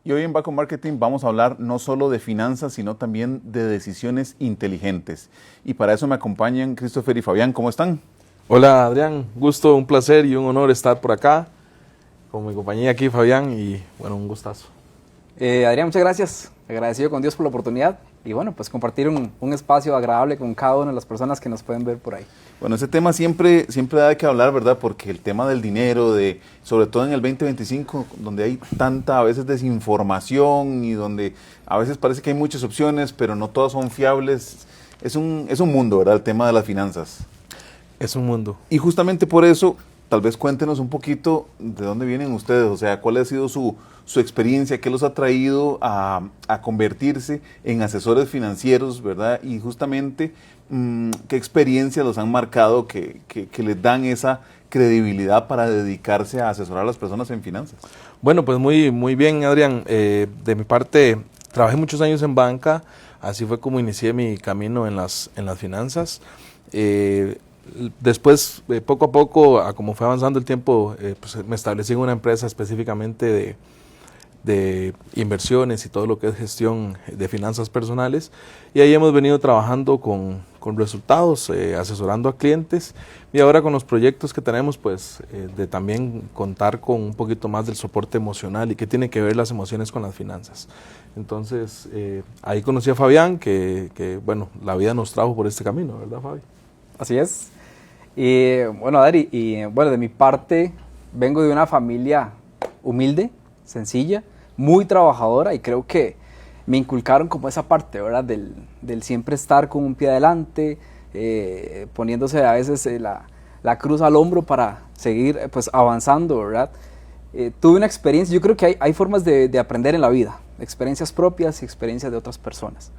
Y hoy en Baco Marketing vamos a hablar no solo de finanzas, sino también de decisiones inteligentes. Y para eso me acompañan Christopher y Fabián. ¿Cómo están? Hola Adrián, gusto, un placer y un honor estar por acá con mi compañía aquí Fabián y bueno, un gustazo. Adrián, muchas gracias. Agradecido con Dios por la oportunidad y bueno, pues compartir un espacio agradable con cada una de las personas que nos pueden ver por ahí. Bueno, ese tema siempre da de qué hablar, ¿verdad? Porque el tema del dinero, sobre todo en el 2025, donde hay tanta a veces desinformación y donde a veces parece que hay muchas opciones, pero no todas son fiables, es un mundo, ¿verdad? El tema de las finanzas. Es un mundo. Y justamente por eso, tal vez cuéntenos un poquito de dónde vienen ustedes, o sea, cuál ha sido su experiencia, qué los ha traído a convertirse en asesores financieros, ¿verdad? Y justamente, qué experiencias los han marcado que les dan esa credibilidad para dedicarse a asesorar a las personas en finanzas. Bueno, pues muy bien Adrián. De mi parte, trabajé muchos años en banca, así fue como inicié mi camino en las finanzas. Después, poco a poco, como fue avanzando el tiempo, pues me establecí en una empresa específicamente de inversiones y todo lo que es gestión de finanzas personales, y ahí hemos venido trabajando con resultados, asesorando a clientes, y ahora con los proyectos que tenemos, pues de también contar con un poquito más del soporte emocional y qué tiene que ver las emociones con las finanzas. Entonces, ahí conocí a Fabián, que bueno, la vida nos trajo por este camino, ¿verdad, Fabi? Así es. Bueno, Adri, bueno, de mi parte vengo de una familia humilde, sencilla, muy trabajadora, y creo que me inculcaron como esa parte, ¿verdad? Del siempre estar con un pie adelante, poniéndose a veces la cruz al hombro para seguir pues avanzando, ¿verdad? Tuve una experiencia, yo creo que hay formas de aprender en la vida, experiencias propias y experiencias de otras personas.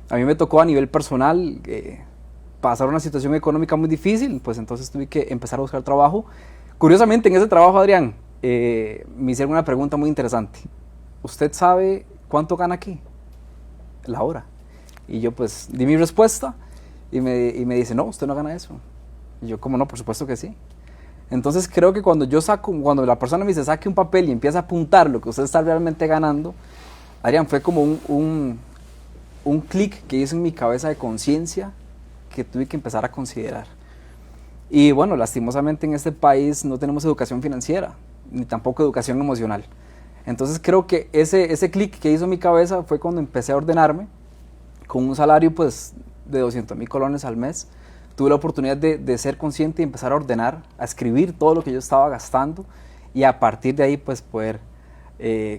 A mí me tocó a nivel personal pasar una situación económica muy difícil, pues entonces tuve que empezar a buscar trabajo. Curiosamente, en ese trabajo, Adrián, me hicieron una pregunta muy interesante. ¿Usted sabe cuánto gana aquí? La hora. Y yo pues di mi respuesta y me dice, no, usted no gana eso. Y yo, ¿cómo no? Por supuesto que sí. Entonces creo que cuando cuando la persona me dice, saque un papel y empieza a apuntar lo que usted está realmente ganando, Adrián, fue como un clic que hizo en mi cabeza de conciencia que tuve que empezar a considerar. Y bueno, lastimosamente en este país no tenemos educación financiera, ni tampoco educación emocional. Entonces creo que ese clic que hizo en mi cabeza fue cuando empecé a ordenarme, con un salario pues de 200,000 colones al mes. Tuve la oportunidad de ser consciente y empezar a ordenar, a escribir todo lo que yo estaba gastando, y a partir de ahí pues poder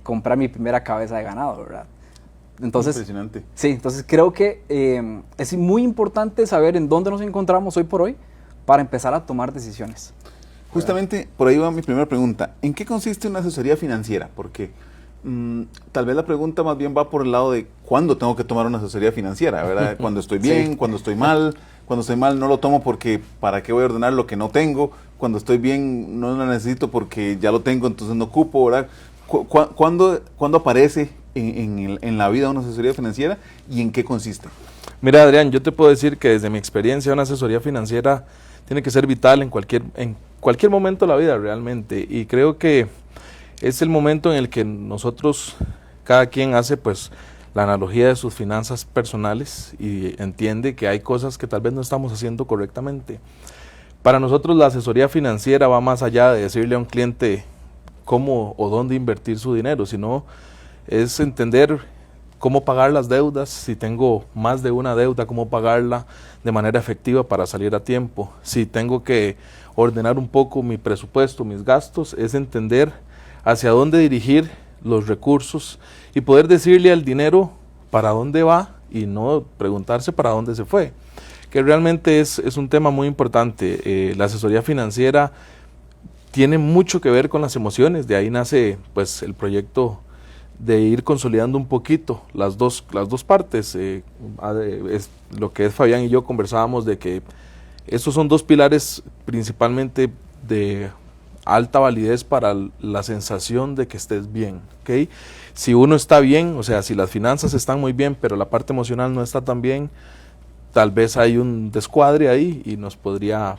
comprar mi primera cabeza de ganado, ¿verdad? Entonces, impresionante. Sí, entonces creo que es muy importante saber en dónde nos encontramos hoy por hoy para empezar a tomar decisiones. Justamente por ahí va mi primera pregunta. ¿En qué consiste una asesoría financiera? Porque tal vez la pregunta más bien va por el lado de cuándo tengo que tomar una asesoría financiera, ¿verdad? Cuando estoy bien, sí. Cuando estoy mal. Cuando estoy mal no lo tomo porque ¿para qué voy a ordenar lo que no tengo? Cuando estoy bien no lo necesito porque ya lo tengo, entonces no ocupo, ¿verdad? ¿Cuándo aparece en la vida una asesoría financiera y en qué consiste? Mira Adrián, yo te puedo decir que desde mi experiencia una asesoría financiera tiene que ser vital en cualquier momento de la vida realmente, y creo que es el momento en el que nosotros, cada quien hace pues la analogía de sus finanzas personales y entiende que hay cosas que tal vez no estamos haciendo correctamente. Para nosotros la asesoría financiera va más allá de decirle a un cliente cómo o dónde invertir su dinero, sino es entender cómo pagar las deudas, si tengo más de una deuda, cómo pagarla de manera efectiva para salir a tiempo. Si tengo que ordenar un poco mi presupuesto, mis gastos, es entender hacia dónde dirigir los recursos y poder decirle al dinero para dónde va y no preguntarse para dónde se fue, que realmente es un tema muy importante. La asesoría financiera tiene mucho que ver con las emociones, de ahí nace pues el proyecto de ir consolidando un poquito las dos partes. Es lo que es Fabián y yo conversábamos de que estos son dos pilares principalmente de alta validez para la sensación de que estés bien, ¿okay? Si uno está bien, o sea, si las finanzas están muy bien, pero la parte emocional no está tan bien, tal vez hay un descuadre ahí y nos podría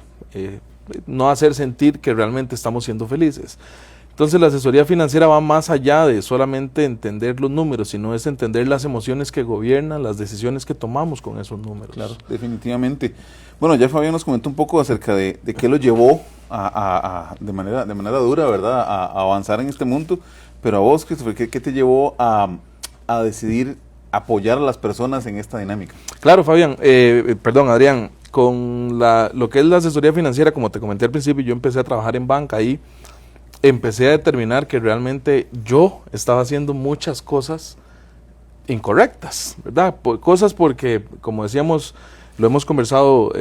no hacer sentir que realmente estamos siendo felices. Entonces la asesoría financiera va más allá de solamente entender los números, sino es entender las emociones que gobiernan, las decisiones que tomamos con esos números. Claro, definitivamente. Bueno, ya Fabián nos comentó un poco acerca de qué lo llevó de manera dura, ¿verdad?, a avanzar en este mundo. Pero a vos, Christopher, ¿qué te llevó a decidir apoyar a las personas en esta dinámica? Claro, Fabián, perdón, Adrián, con lo que es la asesoría financiera, como te comenté al principio, yo empecé a trabajar en banca y empecé a determinar que realmente yo estaba haciendo muchas cosas incorrectas, ¿verdad? Cosas porque, como decíamos, lo hemos conversado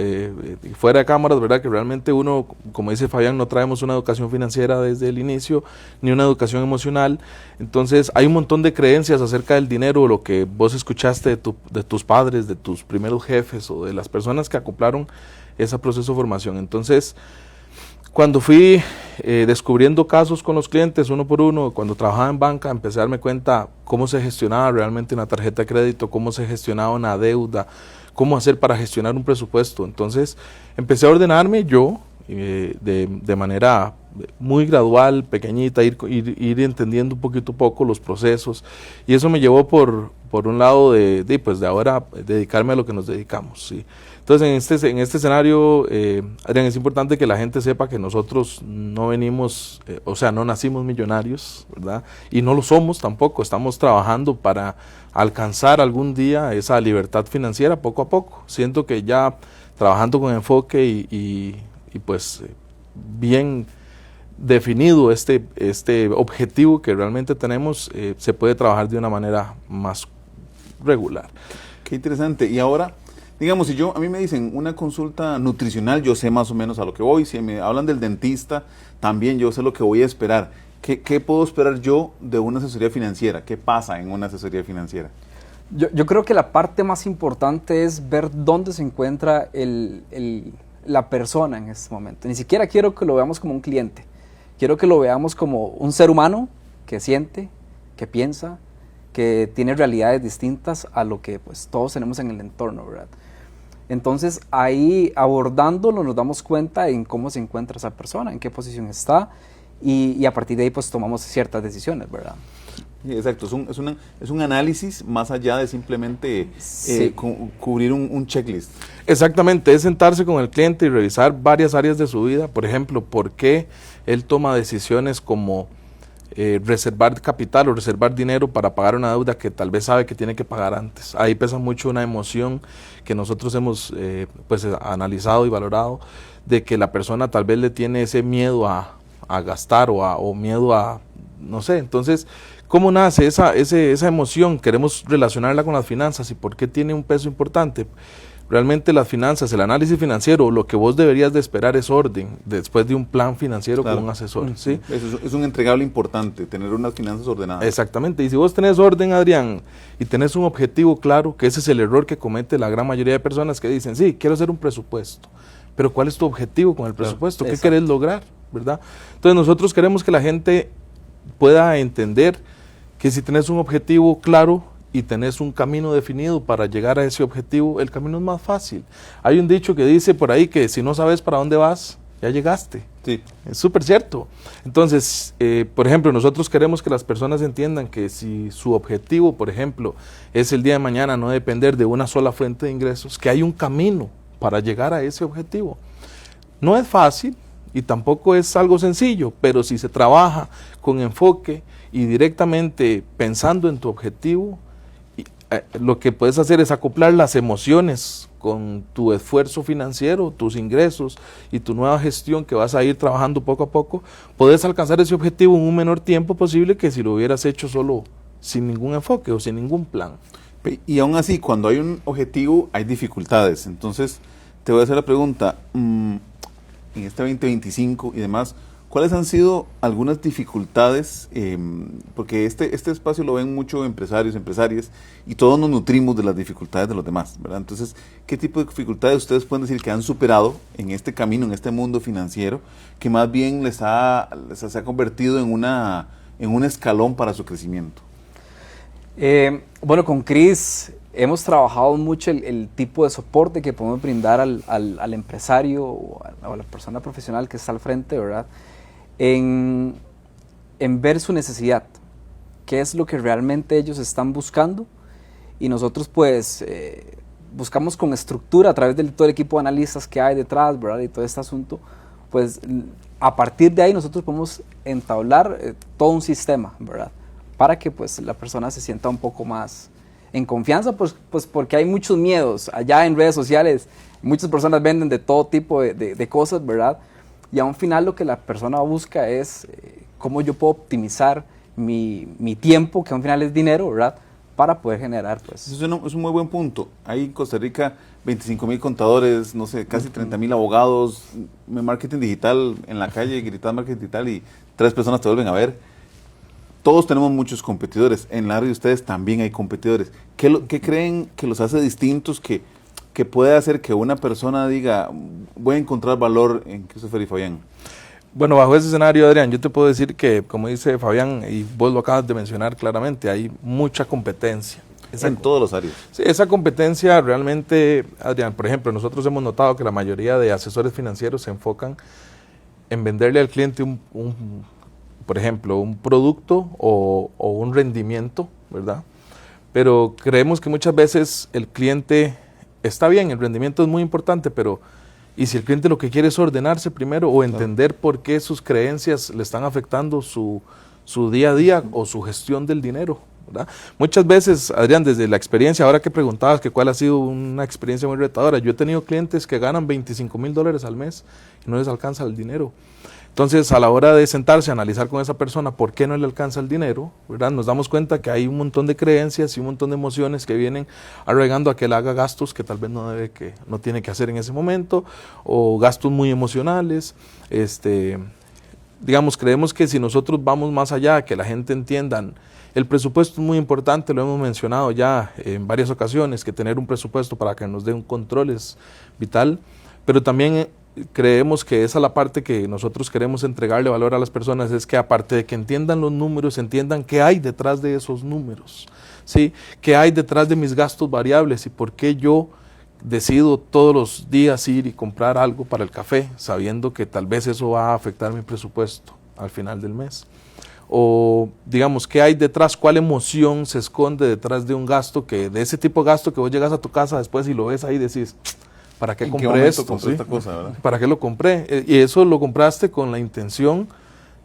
fuera de cámaras, ¿verdad? Que realmente uno, como dice Fabián, no traemos una educación financiera desde el inicio, ni una educación emocional. Entonces, hay un montón de creencias acerca del dinero, lo que vos escuchaste de tus padres, de tus primeros jefes o de las personas que acoplaron ese proceso de formación. Entonces, cuando fui descubriendo casos con los clientes uno por uno, cuando trabajaba en banca, empecé a darme cuenta cómo se gestionaba realmente una tarjeta de crédito, cómo se gestionaba una deuda, cómo hacer para gestionar un presupuesto. Entonces empecé a ordenarme yo de manera muy gradual, pequeñita, ir entendiendo un poquito a poco los procesos, y eso me llevó por un lado de ahora dedicarme a lo que nos dedicamos, ¿sí? Entonces en este escenario, Adrián, es importante que la gente sepa que nosotros no venimos, no nacimos millonarios, ¿verdad? Y no lo somos tampoco, estamos trabajando para alcanzar algún día esa libertad financiera poco a poco. Siento que ya trabajando con enfoque y bien definido este objetivo que realmente tenemos, se puede trabajar de una manera más regular. Qué interesante. Y ahora, digamos, si a mí me dicen una consulta nutricional, yo sé más o menos a lo que voy. Si me hablan del dentista, también yo sé lo que voy a esperar. ¿Qué puedo esperar yo de una asesoría financiera? ¿Qué pasa en una asesoría financiera? Yo creo que la parte más importante es ver dónde se encuentra la persona en este momento. Ni siquiera quiero que lo veamos como un cliente. Quiero que lo veamos como un ser humano que siente, que piensa, que tiene realidades distintas a lo que pues todos tenemos en el entorno, ¿verdad? Entonces ahí abordándolo nos damos cuenta en cómo se encuentra esa persona, en qué posición está, y a partir de ahí pues tomamos ciertas decisiones, ¿verdad? Sí, exacto, es un análisis más allá de simplemente cubrir un checklist. Exactamente, es sentarse con el cliente y revisar varias áreas de su vida. Por ejemplo, por qué él toma decisiones como reservar capital o reservar dinero para pagar una deuda que tal vez sabe que tiene que pagar antes. Ahí pesa mucho una emoción que nosotros hemos analizado y valorado, de que la persona tal vez le tiene ese miedo a gastar o miedo a, no sé. Entonces, ¿cómo nace esa emoción? Queremos relacionarla con las finanzas. ¿Y por qué tiene un peso importante? Realmente las finanzas, el análisis financiero, lo que vos deberías de esperar es orden después de un plan financiero, claro, con un asesor, ¿sí? Eso es un entregable importante, tener unas finanzas ordenadas. Exactamente, y si vos tenés orden, Adrián, y tenés un objetivo claro, que ese es el error que comete la gran mayoría de personas que dicen, sí, quiero hacer un presupuesto, pero ¿cuál es tu objetivo con el presupuesto? Claro, ¿qué querés lograr? ¿Verdad? Entonces nosotros queremos que la gente pueda entender que si tenés un objetivo claro y tenés un camino definido para llegar a ese objetivo, el camino es más fácil. Hay un dicho que dice por ahí que si no sabes para dónde vas, ya llegaste. Sí. Es súper cierto. Entonces, por ejemplo, nosotros queremos que las personas entiendan que si su objetivo, por ejemplo, es el día de mañana no depender de una sola fuente de ingresos, que hay un camino para llegar a ese objetivo. No es fácil y tampoco es algo sencillo, pero si se trabaja con enfoque y directamente pensando en tu objetivo, lo que puedes hacer es acoplar las emociones con tu esfuerzo financiero, tus ingresos y tu nueva gestión que vas a ir trabajando poco a poco. Puedes alcanzar ese objetivo en un menor tiempo posible que si lo hubieras hecho solo sin ningún enfoque o sin ningún plan. Y aún así, cuando hay un objetivo, hay dificultades. Entonces, te voy a hacer la pregunta, en este 2025 y demás, ¿cuáles han sido algunas dificultades? Porque este espacio lo ven mucho empresarios, empresarias, y todos nos nutrimos de las dificultades de los demás, ¿verdad? Entonces, ¿qué tipo de dificultades ustedes pueden decir que han superado en este camino, en este mundo financiero, que más bien se ha convertido en un escalón para su crecimiento? Bueno, con Cris hemos trabajado mucho el tipo de soporte que podemos brindar al empresario o a la persona profesional que está al frente, ¿verdad? En en ver su necesidad, qué es lo que realmente ellos están buscando, y nosotros pues buscamos con estructura a través de todo el equipo de analistas que hay detrás, ¿verdad? Y todo este asunto, pues a partir de ahí nosotros podemos entablar todo un sistema, ¿verdad? Para que pues la persona se sienta un poco más en confianza, pues porque hay muchos miedos allá en redes sociales, muchas personas venden de todo tipo de cosas, ¿verdad? Y a un final lo que la persona busca es cómo yo puedo optimizar mi tiempo, que a un final es dinero, ¿verdad? Para poder generar, pues. Es un muy buen punto. Hay en Costa Rica 25,000 contadores, no sé, casi 30,000 abogados, marketing digital en la calle, gritas marketing digital y 3 personas te vuelven a ver. Todos tenemos muchos competidores. En la área de ustedes también hay competidores. ¿Qué creen que los hace distintos, que puede hacer que una persona diga, voy a encontrar valor en Christopher y Fabián? Bueno, bajo ese escenario, Adrián, yo te puedo decir que, como dice Fabián, y vos lo acabas de mencionar claramente, hay mucha competencia. En todos los áreas. Sí, esa competencia realmente, Adrián, por ejemplo, nosotros hemos notado que la mayoría de asesores financieros se enfocan en venderle al cliente por ejemplo, un producto o un rendimiento, ¿verdad? Pero creemos que muchas veces el cliente está bien, el rendimiento es muy importante, pero y si el cliente lo que quiere es ordenarse primero o entender por qué sus creencias le están afectando su día a día o su gestión del dinero, ¿verdad? Muchas veces, Adrián, desde la experiencia, ahora que preguntabas que cuál ha sido una experiencia muy retadora, yo he tenido clientes que ganan $25,000 al mes y no les alcanza el dinero. Entonces, a la hora de sentarse a analizar con esa persona por qué no le alcanza el dinero, ¿verdad? Nos damos cuenta que hay un montón de creencias y un montón de emociones que vienen arraigando a que él haga gastos que tal vez no tiene que hacer en ese momento, o gastos muy emocionales. Digamos, creemos que si nosotros vamos más allá, que la gente entienda, el presupuesto es muy importante, lo hemos mencionado ya en varias ocasiones, que tener un presupuesto para que nos dé un control es vital, pero también creemos que esa es la parte que nosotros queremos entregarle valor a las personas, es que aparte de que entiendan los números, entiendan qué hay detrás de esos números, ¿sí? Qué hay detrás de mis gastos variables y por qué yo decido todos los días ir y comprar algo para el café, sabiendo que tal vez eso va a afectar mi presupuesto al final del mes. O digamos, ¿qué hay detrás? ¿Cuál emoción se esconde detrás de un gasto, de ese tipo de gasto que vos llegas a tu casa después y lo ves ahí y decís, ¿para qué compré esto? Compré esta cosa, ¿verdad? ¿Para qué lo compré? Y eso lo compraste con la intención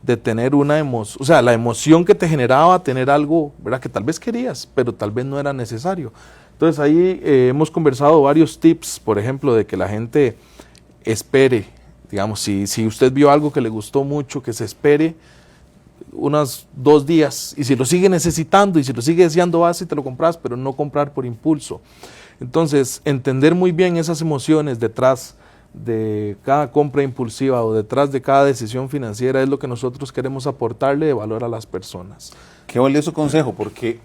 de tener una emoción, o sea, la emoción que te generaba tener algo, ¿verdad? Que tal vez querías, pero tal vez no era necesario. Entonces ahí hemos conversado varios tips, por ejemplo, de que la gente espere, digamos, si usted vio algo que le gustó mucho, que se espere unos 2 días, y si lo sigue necesitando y si lo sigue deseando, vas y te lo compras, pero no comprar por impulso. Entonces, entender muy bien esas emociones detrás de cada compra impulsiva o detrás de cada decisión financiera es lo que nosotros queremos aportarle de valor a las personas. Qué valioso consejo, porque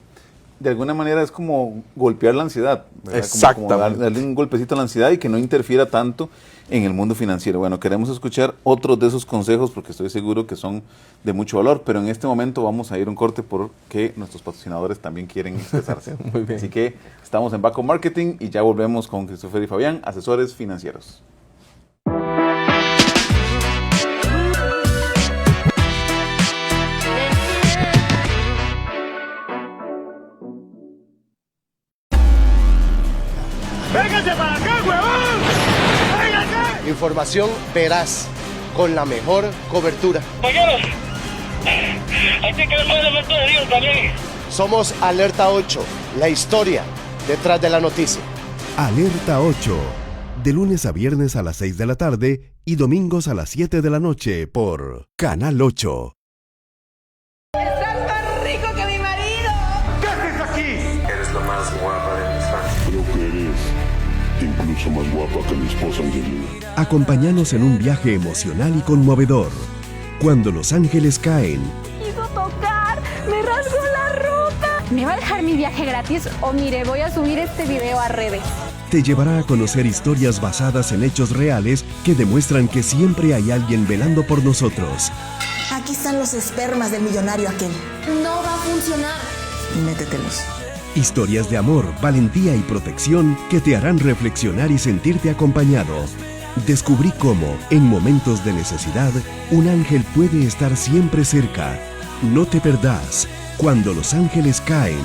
de alguna manera es como golpear la ansiedad, ¿verdad? Exactamente. Como darle un golpecito a la ansiedad y que no interfiera tanto en el mundo financiero. Bueno, queremos escuchar otros de esos consejos porque estoy seguro que son de mucho valor, pero en este momento vamos a ir a un corte porque nuestros patrocinadores también quieren expresarse. Muy bien. Así que estamos en Baco Marketing y ya volvemos con Christopher y Fabián, asesores financieros. ¡Véngase para acá, huevón! ¡Véngase! Información veraz, con la mejor cobertura. Compañeros, hay que ver más elemento de Dios también. Somos Alerta 8, la historia detrás de la noticia. Alerta 8, de lunes a viernes a las 6 de la tarde y domingos a las 7 de la noche por Canal 8. ¡Estás más rico que mi marido! ¿Qué haces aquí? Eres la más guapa de mis fans. Creo que eres incluso más guapa que mi esposa Angelina. Acompáñanos en un viaje emocional y conmovedor. Cuando los ángeles caen, ¡Quiso tocar! ¡Me rasgó la ropa! ¿Me va a dejar mi viaje gratis o mire, voy a subir este video a redes? te llevará a conocer historias basadas en hechos reales que demuestran que siempre hay alguien velando por nosotros. Aquí están los espermas del millonario aquel. No va a funcionar. Métetelos. Historias de amor, valentía y protección que te harán reflexionar y sentirte acompañado. Descubrí cómo, en momentos de necesidad, un ángel puede estar siempre cerca. No te perdás Cuando los ángeles caen,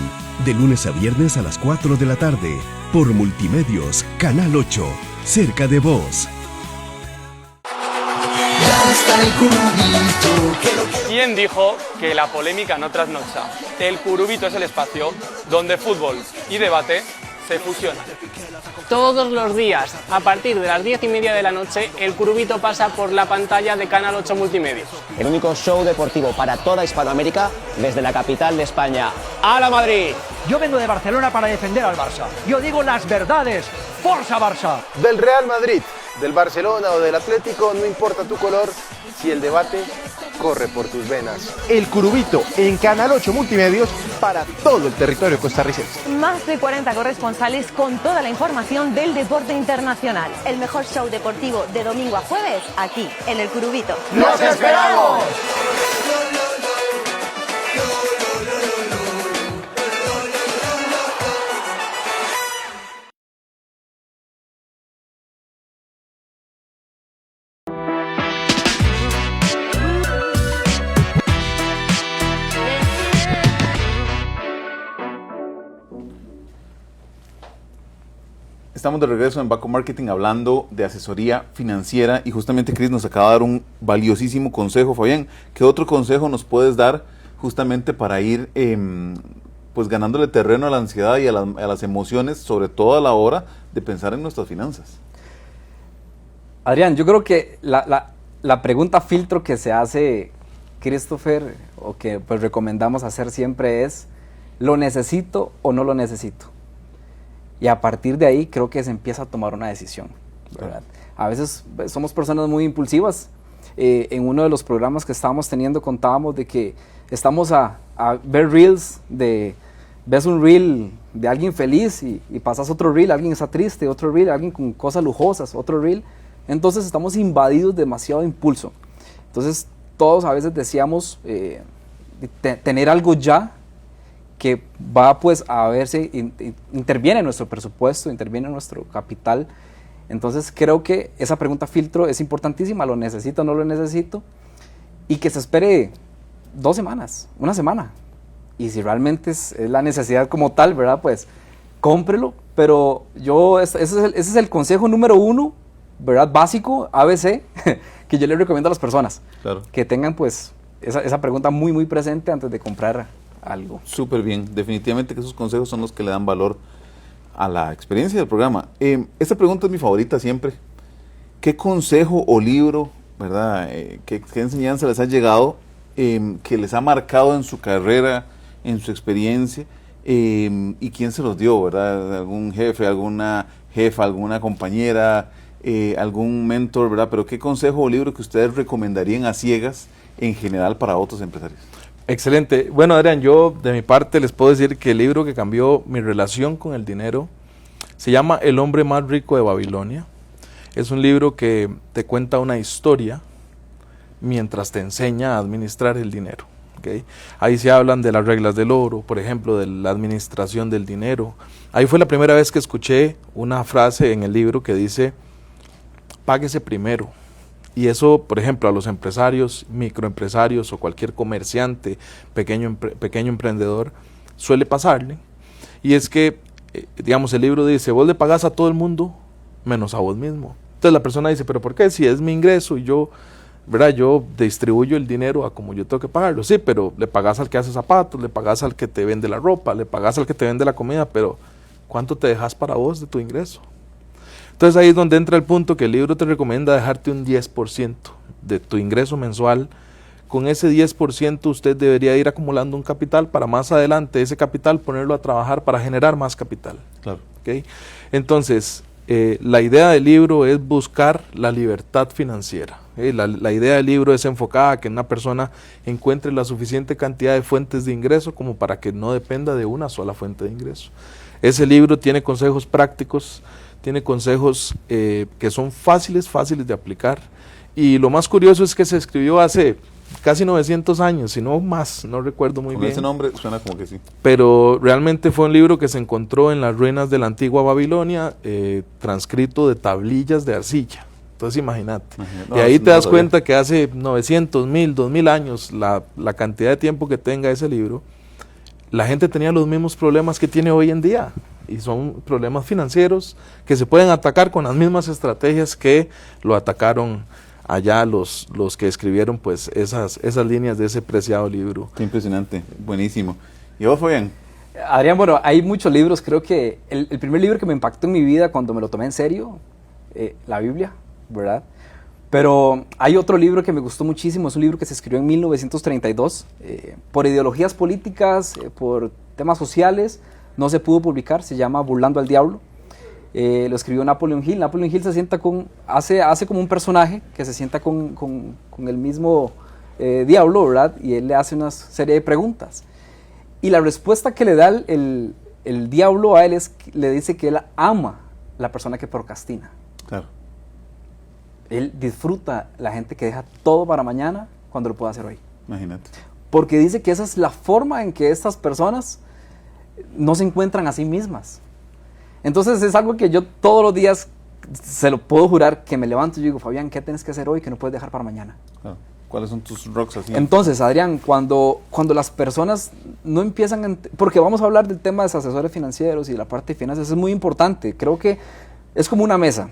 de lunes a viernes a las 4 de la tarde, por Multimedios, Canal 8, cerca de vos. ¿Quién dijo que la polémica no trasnocha? El Curubito es el espacio donde fútbol y debate se fusionan. Todos los días, a partir de las 10:30 de la noche, el Curubito pasa por la pantalla de Canal 8 Multimedia. El único show deportivo para toda Hispanoamérica desde la capital de España. ¡Hala Madrid! Yo vengo de Barcelona para defender al Barça. Yo digo las verdades. ¡Forza Barça! Del Real Madrid, del Barcelona o del Atlético, no importa tu color, si el debate corre por tus venas. El Curubito en Canal 8 Multimedios para todo el territorio costarricense. Más de 40 corresponsales con toda la información del deporte internacional. El mejor show deportivo de domingo a jueves, aquí, en El Curubito. ¡Los esperamos! Estamos de regreso en Baco Marketing hablando de asesoría financiera y justamente Cris nos acaba de dar un valiosísimo consejo. Fabián, ¿qué otro consejo nos puedes dar justamente para ir pues ganándole terreno a la ansiedad y a las emociones, sobre todo a la hora de pensar en nuestras finanzas? Adrián, yo creo que la pregunta filtro que se hace Christopher, o que pues recomendamos hacer siempre es, ¿lo necesito o no lo necesito? Y a partir de ahí creo que se empieza a tomar una decisión, ¿verdad? A veces somos personas muy impulsivas. En uno de los programas que estábamos teniendo contábamos de que estamos a ver reels, ves un reel de alguien feliz y pasas otro reel, alguien está triste, otro reel, alguien con cosas lujosas, otro reel. Entonces estamos invadidos de demasiado impulso. Entonces todos a veces decíamos tener algo ya, que va pues a verse, interviene en nuestro presupuesto, interviene en nuestro capital. Entonces creo que esa pregunta filtro es importantísima, ¿lo necesito o no lo necesito? Y que se espere 2 semanas, 1 semana. Y si realmente es la necesidad como tal, ¿verdad? Pues cómprelo, pero ese es el consejo número 1, ¿verdad? Básico, ABC, que yo le recomiendo a las personas. Claro. Que tengan pues esa pregunta muy muy presente antes de comprar algo. Súper bien, definitivamente que esos consejos son los que le dan valor a la experiencia del programa. Esta pregunta es mi favorita siempre. ¿Qué consejo o libro, verdad, qué enseñanza les ha llegado, que les ha marcado en su carrera, en su experiencia, y quién se los dio, verdad? ¿Algún jefe, alguna jefa, alguna compañera, algún mentor, verdad? Pero ¿qué consejo o libro que ustedes recomendarían a ciegas en general para otros empresarios? Excelente. Bueno, Adrián, yo de mi parte les puedo decir que el libro que cambió mi relación con el dinero se llama El hombre más rico de Babilonia. Es un libro que te cuenta una historia mientras te enseña a administrar el dinero. ¿Okay? Ahí se hablan de las reglas del oro, por ejemplo, de la administración del dinero. Ahí fue la primera vez que escuché una frase en el libro que dice, páguese primero. Y eso, por ejemplo, a los empresarios, microempresarios o cualquier comerciante, pequeño emprendedor, suele pasarle. Y es que, digamos, el libro dice, vos le pagás a todo el mundo menos a vos mismo. Entonces la persona dice, ¿pero por qué? Si es mi ingreso y yo, ¿verdad? Yo distribuyo el dinero a como yo tengo que pagarlo. Sí, pero le pagás al que hace zapatos, le pagás al que te vende la ropa, le pagás al que te vende la comida, pero ¿cuánto te dejas para vos de tu ingreso? Entonces ahí es donde entra el punto que el libro te recomienda dejarte un 10% de tu ingreso mensual. Con ese 10% usted debería ir acumulando un capital para más adelante ese capital ponerlo a trabajar para generar más capital. Claro. ¿Okay? Entonces, la idea del libro es buscar la libertad financiera. La idea del libro es enfocada a que una persona encuentre la suficiente cantidad de fuentes de ingreso como para que no dependa de una sola fuente de ingreso. Ese libro tiene consejos prácticos, tiene consejos que son fáciles de aplicar, y lo más curioso es que se escribió hace casi 900 años, si no más, no recuerdo muy bien. Con ese nombre suena como que sí. Pero realmente fue un libro que se encontró en las ruinas de la antigua Babilonia, transcrito de tablillas de arcilla. Entonces imagínate. No, y ahí no te das sabía. cuenta que hace 900, 1000, 2000 años, la cantidad de tiempo que tenga ese libro, la gente tenía los mismos problemas que tiene hoy en día. Y son problemas financieros que se pueden atacar con las mismas estrategias que lo atacaron allá los que escribieron pues esas líneas de ese preciado libro. Qué impresionante, buenísimo. ¿Y vos, Fabián? Adrián, bueno, hay muchos libros. Creo que el primer libro que me impactó en mi vida cuando me lo tomé en serio, la Biblia, ¿verdad? Pero hay otro libro que me gustó muchísimo. Es un libro que se escribió en 1932. Por ideologías políticas, por temas sociales, no se pudo publicar. Se llama Burlando al Diablo. Lo escribió Napoleon Hill. Napoleon Hill se sienta hace como un personaje que se sienta con el mismo diablo, ¿verdad? Y él le hace una serie de preguntas. Y la respuesta que le da el diablo a él le dice que él ama la persona que procrastina. Claro. Él disfruta la gente que deja todo para mañana cuando lo puede hacer hoy. Imagínate. Porque dice que esa es la forma en que estas personas no se encuentran a sí mismas. Entonces es algo que yo todos los días, se lo puedo jurar, que me levanto y digo, Fabián, ¿qué tienes que hacer hoy que no puedes dejar para mañana? Claro. ¿Cuáles son tus rocks así? Entonces, Adrián, cuando las personas no empiezan, porque vamos a hablar del tema de los asesores financieros y de la parte de finanzas, es muy importante. Creo que es como una mesa.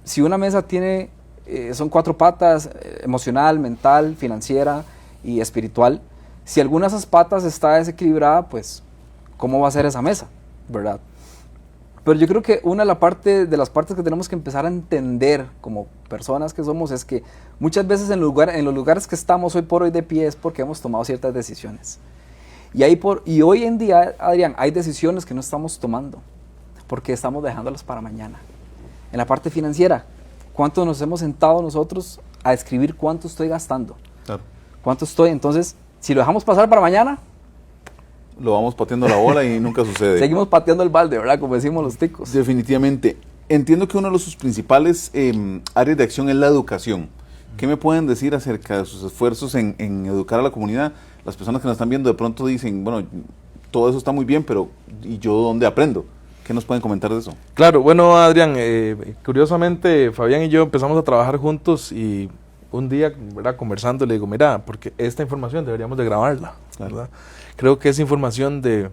Si una mesa tiene, son 4 patas, emocional, mental, financiera y espiritual, si alguna de esas patas está desequilibrada, pues, ¿cómo va a ser esa mesa? ¿Verdad? Pero yo creo que una de las partes que tenemos que empezar a entender como personas que somos es que muchas veces en los lugares que estamos hoy por hoy de pie es porque hemos tomado ciertas decisiones. Y hoy en día, Adrián, hay decisiones que no estamos tomando porque estamos dejándolas para mañana. En la parte financiera, ¿cuánto nos hemos sentado nosotros a escribir cuánto estoy gastando? Claro. ¿Cuánto estoy? Entonces, si lo dejamos pasar para mañana, lo vamos pateando la bola y nunca sucede. Seguimos pateando el balde, ¿verdad? Como decimos los ticos. Definitivamente. Entiendo que uno de sus principales áreas de acción es la educación. ¿Qué me pueden decir acerca de sus esfuerzos en educar a la comunidad? Las personas que nos están viendo de pronto dicen, bueno, todo eso está muy bien, pero ¿y yo dónde aprendo? ¿Qué nos pueden comentar de eso? Claro, bueno, Adrián, curiosamente Fabián y yo empezamos a trabajar juntos y un día, ¿verdad?, conversando, le digo, mira, porque esta información deberíamos de grabarla, ¿verdad? Creo que es información de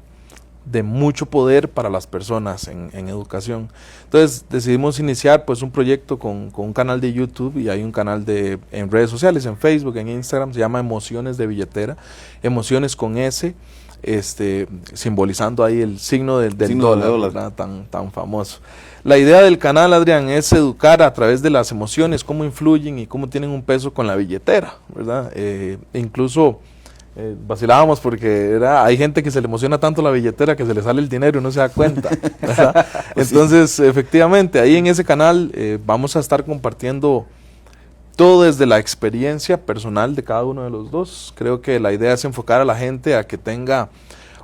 mucho poder para las personas en educación. Entonces decidimos iniciar pues un proyecto con un canal de YouTube y hay un canal en redes sociales, en Facebook, en Instagram, se llama Emociones de Billetera, Emociones con S, simbolizando ahí el signo del dólar, ¿verdad?, tan famoso. La idea del canal, Adrián, es educar a través de las emociones, cómo influyen y cómo tienen un peso con la billetera, ¿verdad? Incluso vacilábamos porque hay gente que se le emociona tanto la billetera que se le sale el dinero y no se da cuenta, ¿verdad? Entonces, efectivamente, ahí en ese canal vamos a estar compartiendo todo desde la experiencia personal de cada uno de los dos. Creo que la idea es enfocar a la gente a que tenga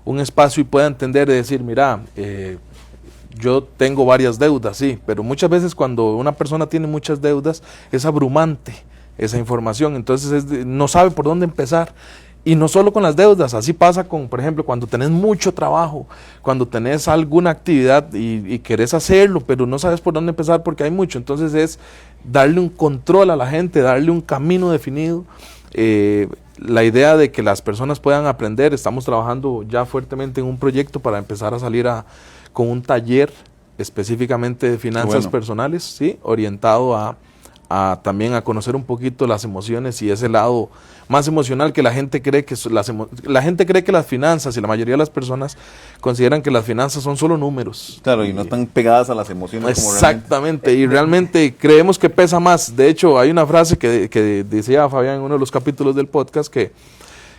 un espacio y pueda entender y decir, mira, yo tengo varias deudas, sí, pero muchas veces cuando una persona tiene muchas deudas es abrumante esa información, entonces no sabe por dónde empezar. Y no solo con las deudas, así pasa con, por ejemplo, cuando tenés mucho trabajo, cuando tenés alguna actividad y querés hacerlo, pero no sabes por dónde empezar porque hay mucho. Entonces es darle un control a la gente, darle un camino definido. La idea de que las personas puedan aprender, estamos trabajando ya fuertemente en un proyecto para empezar a salir con un taller específicamente de finanzas personales, ¿sí?, orientado también a conocer un poquito las emociones y ese lado más emocional que la gente cree que la gente cree que las finanzas, y la mayoría de las personas consideran que las finanzas son solo números. Claro, y no están pegadas a las emociones. Exactamente, y realmente creemos que pesa más. De hecho, hay una frase que decía Fabián en uno de los capítulos del podcast que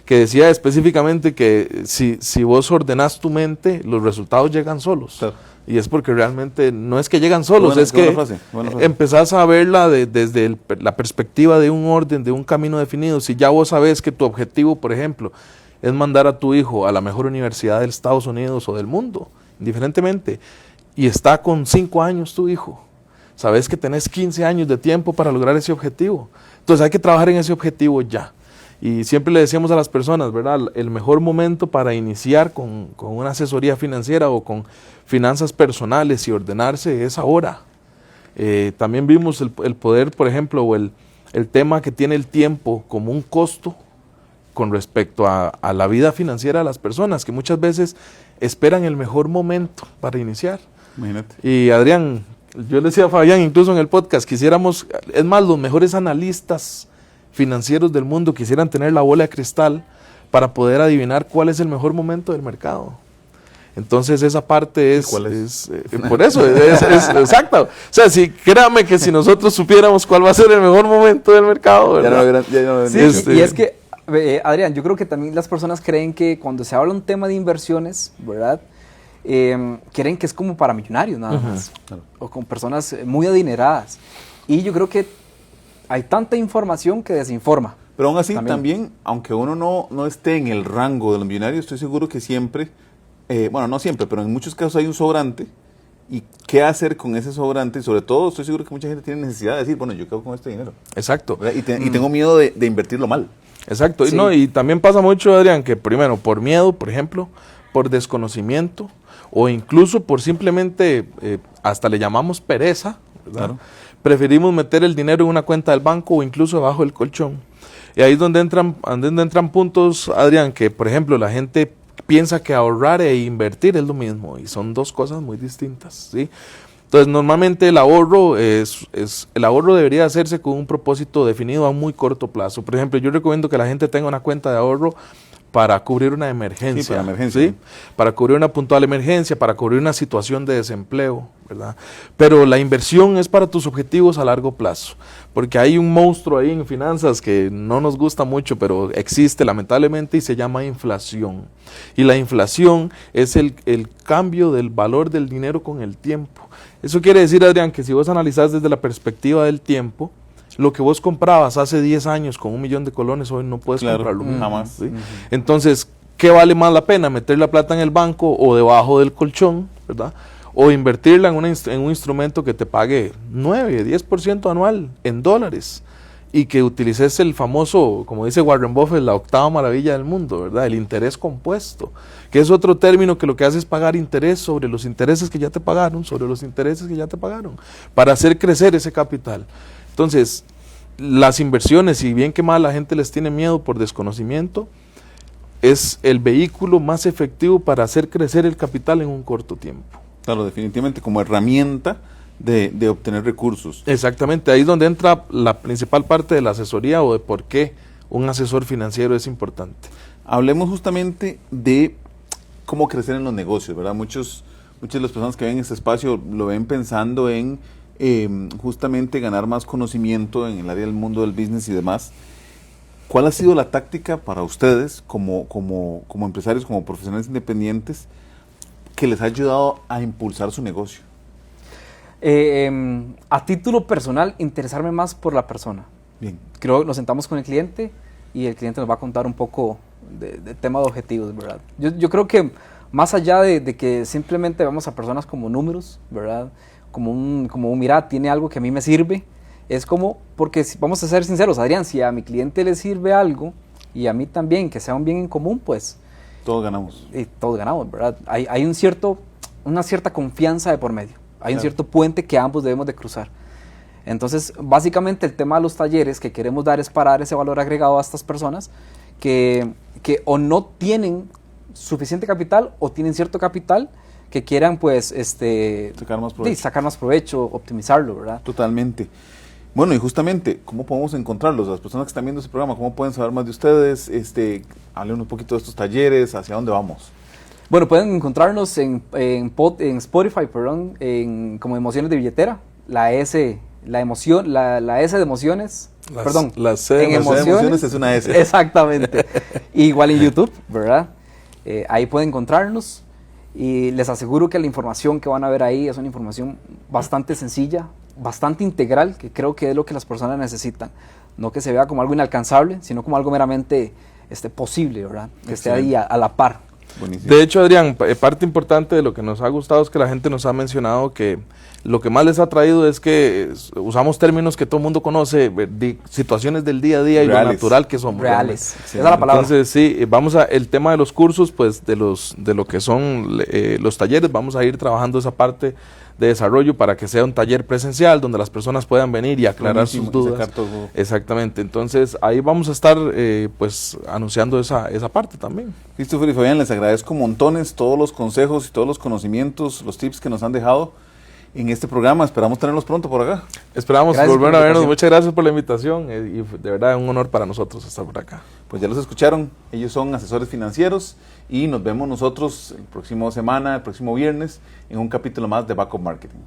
decía específicamente que si vos ordenás tu mente, los resultados llegan solos. Claro. Y es porque realmente no es que llegan solos, buena frase. Empezás a verla desde la perspectiva de un orden, de un camino definido. Si ya vos sabés que tu objetivo, por ejemplo, es mandar a tu hijo a la mejor universidad de Estados Unidos o del mundo, indiferentemente, y está con 5 años tu hijo, sabés que tenés 15 años de tiempo para lograr ese objetivo. Entonces hay que trabajar en ese objetivo ya. Y siempre le decíamos a las personas, ¿verdad?, el mejor momento para iniciar con una asesoría financiera o con finanzas personales y ordenarse es ahora. También vimos el poder, por ejemplo, o el tema que tiene el tiempo como un costo con respecto a la vida financiera de las personas, que muchas veces esperan el mejor momento para iniciar. Imagínate. Y Adrián, yo le decía a Fabián incluso en el podcast, quisiéramos, es más, los mejores analistas financieros del mundo quisieran tener la bola de cristal para poder adivinar cuál es el mejor momento del mercado. Entonces esa parte es por eso, es exacto. O sea, créame que si nosotros supiéramos cuál va a ser el mejor momento del mercado, ¿verdad? Y es que, Adrián, yo creo que también las personas creen que cuando se habla un tema de inversiones, ¿verdad? Creen que es como para millonarios nada más, claro. O con personas muy adineradas. Y yo creo que hay tanta información que desinforma. Pero aún así, también aunque uno no esté en el rango de los millonarios, estoy seguro que siempre, bueno, no siempre, pero en muchos casos hay un sobrante. ¿Y qué hacer con ese sobrante? Y sobre todo, estoy seguro que mucha gente tiene necesidad de decir, bueno, yo qué hago con este dinero. Exacto. Y tengo miedo de invertirlo mal. Exacto. Sí. Y también pasa mucho, Adrián, que primero, por miedo, por ejemplo, por desconocimiento, o incluso por simplemente, hasta le llamamos pereza, ¿verdad? Claro. Preferimos meter el dinero en una cuenta del banco o incluso debajo del colchón. Y ahí es donde entran puntos, Adrián, que por ejemplo la gente piensa que ahorrar e invertir es lo mismo, y son dos cosas muy distintas, ¿sí? Entonces normalmente el ahorro debería hacerse con un propósito definido a muy corto plazo. Por ejemplo, yo recomiendo que la gente tenga una cuenta de ahorro para cubrir una emergencia, sí, para emergencia, ¿sí? Para cubrir una puntual emergencia, para cubrir una situación de desempleo, ¿verdad? Pero la inversión es para tus objetivos a largo plazo, porque hay un monstruo ahí en finanzas que no nos gusta mucho, pero existe lamentablemente y se llama inflación. Y la inflación es el cambio del valor del dinero con el tiempo. Eso quiere decir, Adrián, que si vos analizás desde la perspectiva del tiempo, lo que vos comprabas hace 10 años con 1 millón de colones, hoy no puedes comprarlo jamás. ¿Sí? Entonces, ¿qué vale más la pena? ¿Meter la plata en el banco o debajo del colchón, verdad? O invertirla en un instrumento que te pague 9, 10% anual en dólares y que utilices el famoso, como dice Warren Buffett, la octava maravilla del mundo, ¿verdad? El interés compuesto, que es otro término que lo que hace es pagar interés sobre los intereses que ya te pagaron, para hacer crecer ese capital. Entonces, las inversiones, si bien que mal la gente les tiene miedo por desconocimiento, es el vehículo más efectivo para hacer crecer el capital en un corto tiempo. Claro, definitivamente como herramienta de obtener recursos. Exactamente, ahí es donde entra la principal parte de la asesoría o de por qué un asesor financiero es importante. Hablemos justamente de cómo crecer en los negocios, ¿verdad? Muchas de las personas que ven este espacio lo ven pensando en justamente ganar más conocimiento en el área del mundo del business y demás. ¿Cuál ha sido la táctica para ustedes como empresarios, como profesionales independientes, que les ha ayudado a impulsar su negocio? A título personal, interesarme más por la persona. Bien. Creo que nos sentamos con el cliente y el cliente nos va a contar un poco de tema de objetivos, ¿verdad? Yo creo que más allá de que simplemente vemos a personas como números, ¿verdad? Como mira, tiene algo que a mí me sirve, es como, porque vamos a ser sinceros, Adrián, si a mi cliente le sirve algo y a mí también, que sea un bien en común, pues todos ganamos. Todos ganamos, ¿verdad? Hay una cierta confianza de por medio, hay un cierto puente que ambos debemos de cruzar. Entonces, básicamente el tema de los talleres que queremos dar es para dar ese valor agregado a estas personas que o no tienen suficiente capital o tienen cierto capital que quieran pues sacar más provecho, optimizarlo, ¿verdad? Totalmente. Bueno, y justamente, ¿cómo podemos encontrarlos? Las personas que están viendo este programa, ¿cómo pueden saber más de ustedes? Hablen un poquito de estos talleres, ¿hacia dónde vamos? Bueno, pueden encontrarnos en Spotify, como Emociones de Billetera, la S de emociones, la C de emociones es una S. Exactamente. Igual en YouTube, ¿verdad? Ahí pueden encontrarnos. Y les aseguro que la información que van a ver ahí es una información bastante sencilla, bastante integral, que creo que es lo que las personas necesitan. No que se vea como algo inalcanzable, sino como algo meramente posible, ¿verdad? Que esté ahí a la par. Buenísimo. De hecho, Adrián, parte importante de lo que nos ha gustado es que la gente nos ha mencionado que lo que más les ha traído es que usamos términos que todo el mundo conoce, situaciones del día a día y reales, lo natural que somos. Reales, esa es la palabra. Entonces, sí, el tema de los cursos, pues de lo que son los talleres, vamos a ir trabajando esa parte de desarrollo para que sea un taller presencial donde las personas puedan venir y aclarar Buenísimo, sus dudas. sacar todo. Exactamente, entonces ahí vamos a estar pues anunciando esa parte también. Christopher y Fabián, les agradezco montones todos los consejos y todos los conocimientos, los tips que nos han dejado en este programa. Esperamos tenerlos pronto por acá. Esperamos Gracias volver por a la vernos. invitación. Muchas gracias por la invitación y de verdad es un honor para nosotros estar por acá. Pues ya los escucharon, ellos son asesores financieros y nos vemos nosotros el próximo semana, el próximo viernes, en un capítulo más de Backup Marketing.